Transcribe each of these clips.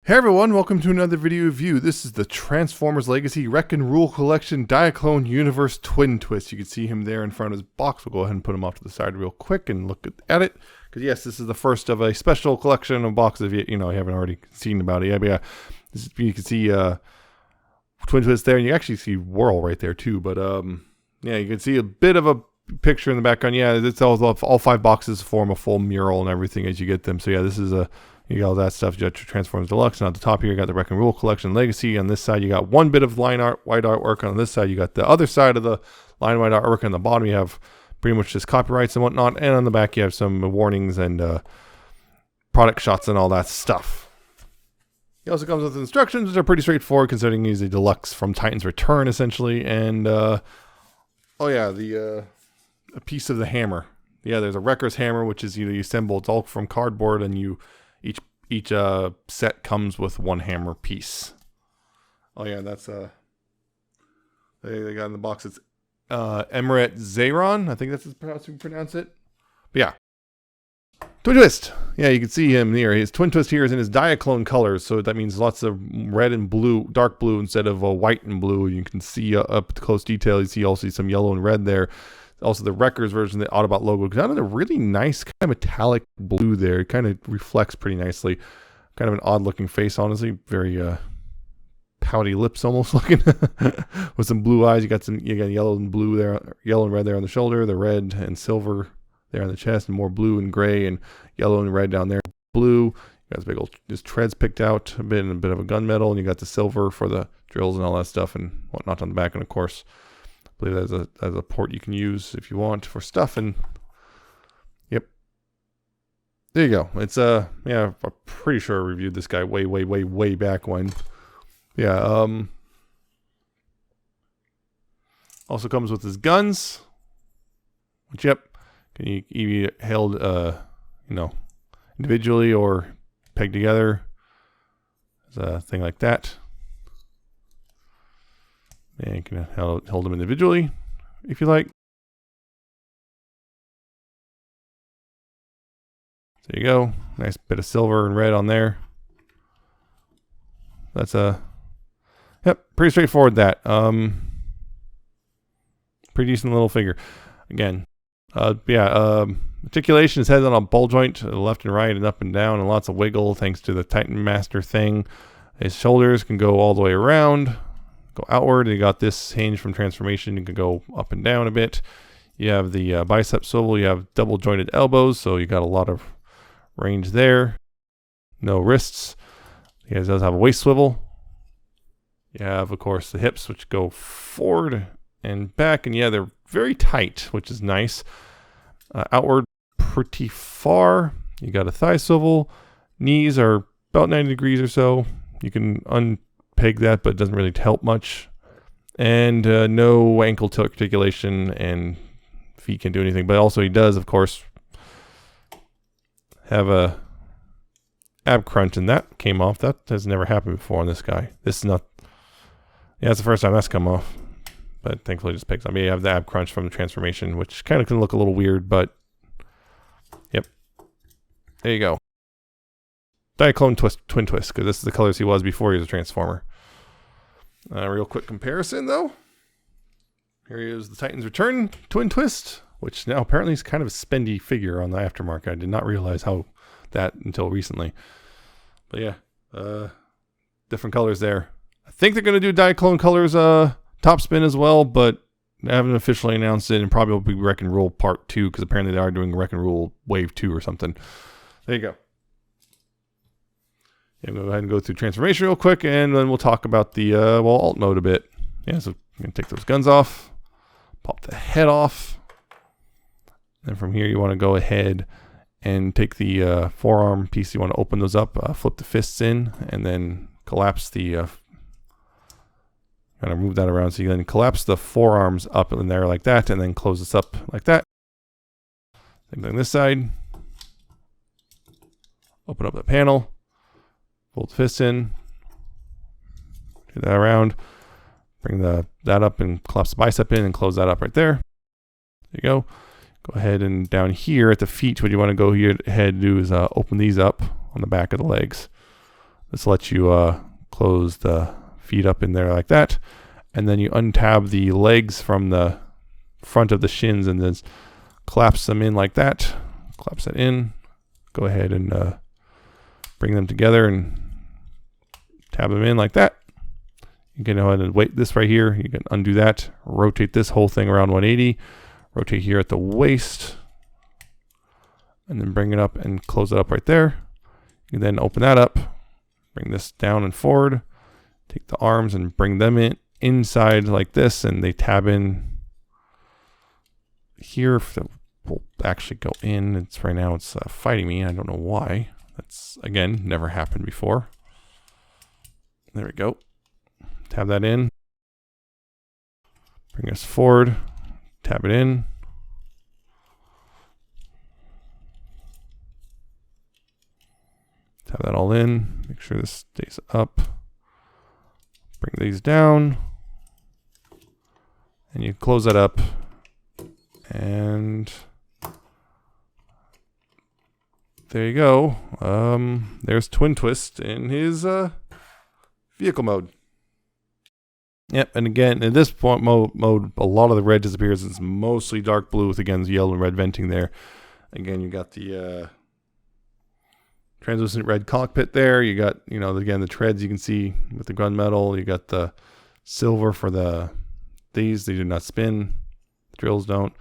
Hey everyone, welcome to another video review. This is the Transformers Legacy Wreck and Rule Collection Diaclone Universe Twin Twist. You can see him there in front of his box. We'll go ahead and put him off to the side real quick and look at it. Because yes, this is the first of a special collection of boxes if you haven't already seen about it yet. But yeah, you can see Twin Twist there, and you actually see Whirl right there too. But yeah, you can see a bit of a picture in the background. Yeah, it's all 5 boxes form a full mural and everything as you get them. So yeah, this is you got all that stuff. You got your Transformers Deluxe, and at the top here you got the Wreck and Rule Collection Legacy. On this side you got one bit of line art, white artwork. On this side you got the other side of the line white artwork. On the bottom you have pretty much just copyrights and whatnot, and on the back you have some warnings and product shots and all that stuff. He also comes with instructions, which are pretty straightforward considering he's a deluxe from Titan's Return essentially. And oh yeah, a piece of the hammer. Yeah, there's a Wrecker's hammer, which is you assemble. It's all from cardboard, and each set comes with one hammer piece. Oh yeah, that's they got in the box. It's Emeret Zayron. I think that's how you pronounce it. But yeah, Twin Twist. Yeah, you can see him here. His Twin Twist here is in his Diaclone colors, so that means lots of red and blue, dark blue instead of white and blue. You can see up to close detail. You see also some yellow and red there. Also the Wreckers version, the Autobot logo, got a really nice kind of metallic blue there. It kind of reflects pretty nicely. Kind of an odd looking face, honestly. Very pouty lips almost looking. With some blue eyes. You got yellow and blue there, yellow and red there on the shoulder, the red and silver there on the chest, and more blue and gray and yellow and red down there. Blue. You got this big old treads picked out, a bit of a gunmetal, and you got the silver for the drills and all that stuff and whatnot on the back, and of course I believe there's a port you can use if you want for stuff. And yep, there you go. It's yeah, I'm pretty sure I reviewed this guy way back when. Yeah. Also comes with his guns, which can you be held individually or pegged together. There's a thing like that. And you can hold them individually if you like. There you go. Nice bit of silver and red on there. That's pretty straightforward that. Pretty decent little figure. Again, articulation, his head's on a ball joint to the left and right and up and down, and lots of wiggle thanks to the Titan Master thing. His shoulders can go all the way around. Go outward. You got this hinge from Transformation. You can go up and down a bit. You have the bicep swivel. You have double jointed elbows, so you got a lot of range there. No wrists. He does have a waist swivel. You have, of course, the hips, which go forward and back, and yeah, they're very tight, which is nice. Outward pretty far. You got a thigh swivel. Knees are about 90 degrees or so. You can unpeg that, but it doesn't really help much. And no ankle tilt articulation, and feet can't do anything. But also he does, of course, have a ab crunch, and that came off. That has never happened before on this guy. This is not... Yeah, it's the first time that's come off. But thankfully it just picks up. I mean, you have the ab crunch from the Transformation, which kind of can look a little weird, but... Yep. There you go. Diaclone Twin Twist, because this is the colors he was before he was a Transformer. Real quick comparison, though. Here he is, the Titan's Return Twin Twist, which now apparently is kind of a spendy figure on the aftermarket. I did not realize how that until recently. But yeah, different colors there. I think they're going to do Diaclone colors top spin as well, but they haven't officially announced it, and probably will be Wreck and Rule Part 2, because apparently they are doing Wreck and Rule Wave 2 or something. There you go. Yeah, go ahead and go through Transformation real quick, and then we'll talk about the alt mode a bit. Yeah, so I'm going to take those guns off, pop the head off, and from here you want to go ahead and take the forearm piece. You want to open those up, flip the fists in, and then collapse the... kind of move that around, so you then collapse the forearms up in there like that, and then close this up like that. Same thing this side. Open up the panel. Fold the fists in, do that around, bring that up and collapse the bicep in and close that up right there. There you go. Go ahead and down here at the feet, what you want to go ahead and do is open these up on the back of the legs. This lets you close the feet up in there like that. And then you untab the legs from the front of the shins and then collapse them in like that. Collapse that in. Go ahead and bring them together and tab them in like that. You can go ahead and weight this right here. You can undo that. Rotate this whole thing around 180. Rotate here at the waist. And then bring it up and close it up right there. You can then open that up. Bring this down and forward. Take the arms and bring them in inside like this, and they tab in here. Will actually go in. It's right now it's fighting me. I don't know why. That's again never happened before. There we go. Tab that in. Bring us forward. Tab it in. Tab that all in. Make sure this stays up. Bring these down. And you close that up. And there you go. There's Twin Twist in his vehicle mode. Yep, and again, in this point mode, a lot of the red disappears. It's mostly dark blue with, again, the yellow and red venting there. Again, you got the translucent red cockpit there. You got, you know, again, the treads you can see with the gunmetal. You got the silver for these. They do not spin. The drills don't.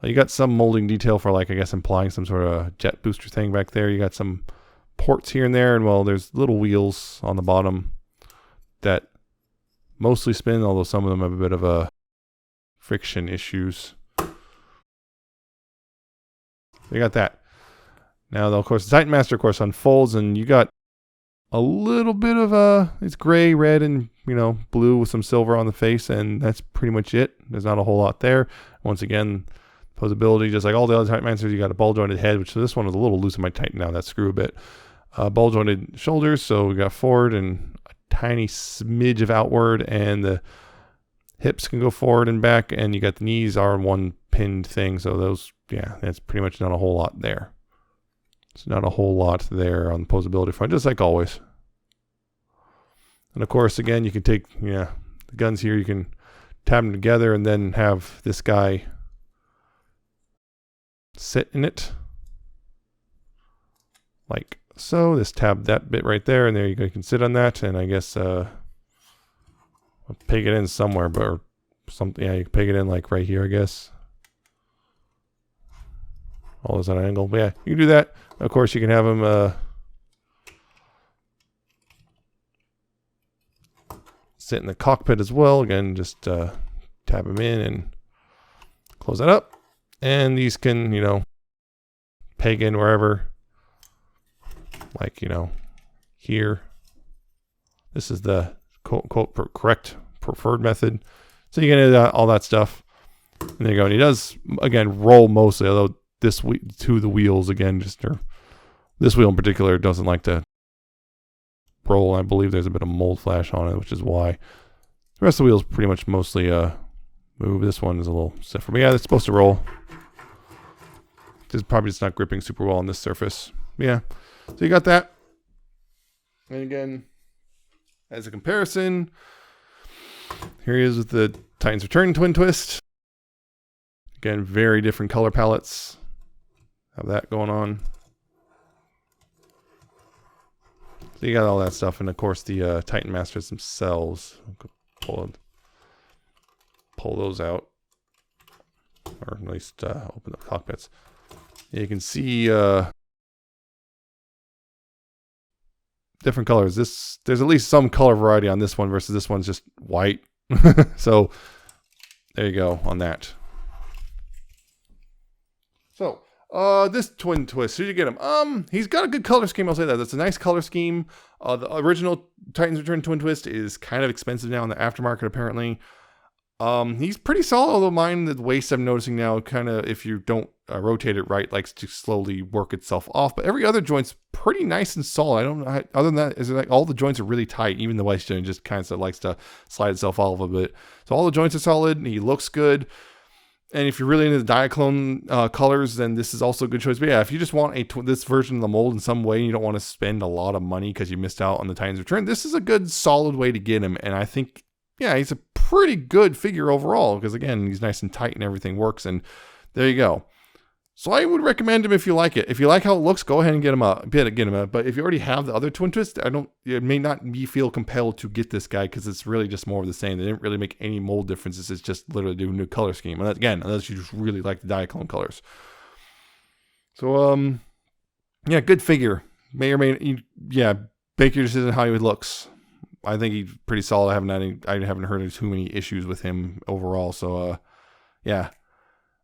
You got some molding detail for, like, I guess implying some sort of jet booster thing back there. You got some ports here and there, and well, there's little wheels on the bottom that mostly spin, although some of them have a bit of a friction issues. You got that. Now, of course, the Titan Master, of course, unfolds, and you got a little bit of it's gray, red, and, you know, blue with some silver on the face, and that's pretty much it. There's not a whole lot there. Once again, posability, just like all the other Titan Masters, you got a ball-jointed head, which this one is a little loose. I might tighten down that screw a bit. Ball-jointed shoulders, so we got forward and a tiny smidge of outward, and the hips can go forward and back, and you got the knees are one pinned thing, so those, yeah, that's pretty much not a whole lot there. It's not a whole lot there on the posability front, just like always. And of course, again, you can take, yeah, the guns here, you can tab them together and then have this guy sit in it. Like so. Just tab that bit right there, and there you go. You can sit on that, and I guess I'll peg it in somewhere, but or something. Yeah, you can peg it in like right here, I guess. All this at an angle. But yeah, you can do that. Of course, you can have them sit in the cockpit as well. Again, just tab them in and close that up. And these can, you know, peg in wherever. Like, you know, here. This is the quote correct preferred method. So you can do all that stuff. And there you go. And he does, again, roll mostly, although this to the wheels again, just this wheel in particular doesn't like to roll. I believe there's a bit of mold flash on it, which is why the rest of the wheels pretty much mostly move. This one is a little stiffer, but yeah, it's supposed to roll. It's probably just not gripping super well on this surface. Yeah, so you got that. And again, as a comparison, here he is with the Titans Return Twin Twist. Again, very different color palettes. Have that going on. So you got all that stuff, and of course the Titan Masters themselves. Pull those out, or at least open the cockpits. You can see different colors. There's at least some color variety on this one versus this one's just white. So there you go on that. So this Twin Twist, who did you get him? He's got a good color scheme, I'll say that. That's a nice color scheme. The original Titans Return Twin Twist is kind of expensive now in the aftermarket, apparently. He's pretty solid, although mine, the waist I'm noticing now, kind of, if you don't rotate it right, likes to slowly work itself off. But every other joint's pretty nice and solid. I don't know, other than that, is it like all the joints are really tight. Even the waist joint just kind of likes to slide itself off a bit. So all the joints are solid. He looks good. And if you're really into the Diaclone colors, then this is also a good choice. But yeah, if you just want this version of the mold in some way, and you don't want to spend a lot of money because you missed out on the Titans Return, this is a good, solid way to get him. And I think, yeah, he's a pretty good figure overall because, again, he's nice and tight and everything works. And there you go. So I would recommend him if you like it. If you like how it looks, go ahead and get him up. But if you already have the other Twin Twist, it may not feel compelled to get this guy because it's really just more of the same. They didn't really make any mold differences. It's just literally do a new color scheme. And again, unless you just really like the Diaclone colors. So yeah, good figure. May or may not, make your decision how he looks. I think he's pretty solid. I haven't heard of too many issues with him overall. So yeah.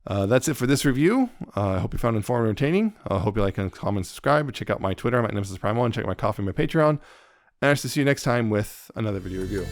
That's it for this review. I hope you found it informative and entertaining. I hope you like and comment, subscribe, check out my Twitter. I'm at Nemesis Prime 1. Check out my Coffee and my Patreon. And I shall see you next time with another video review.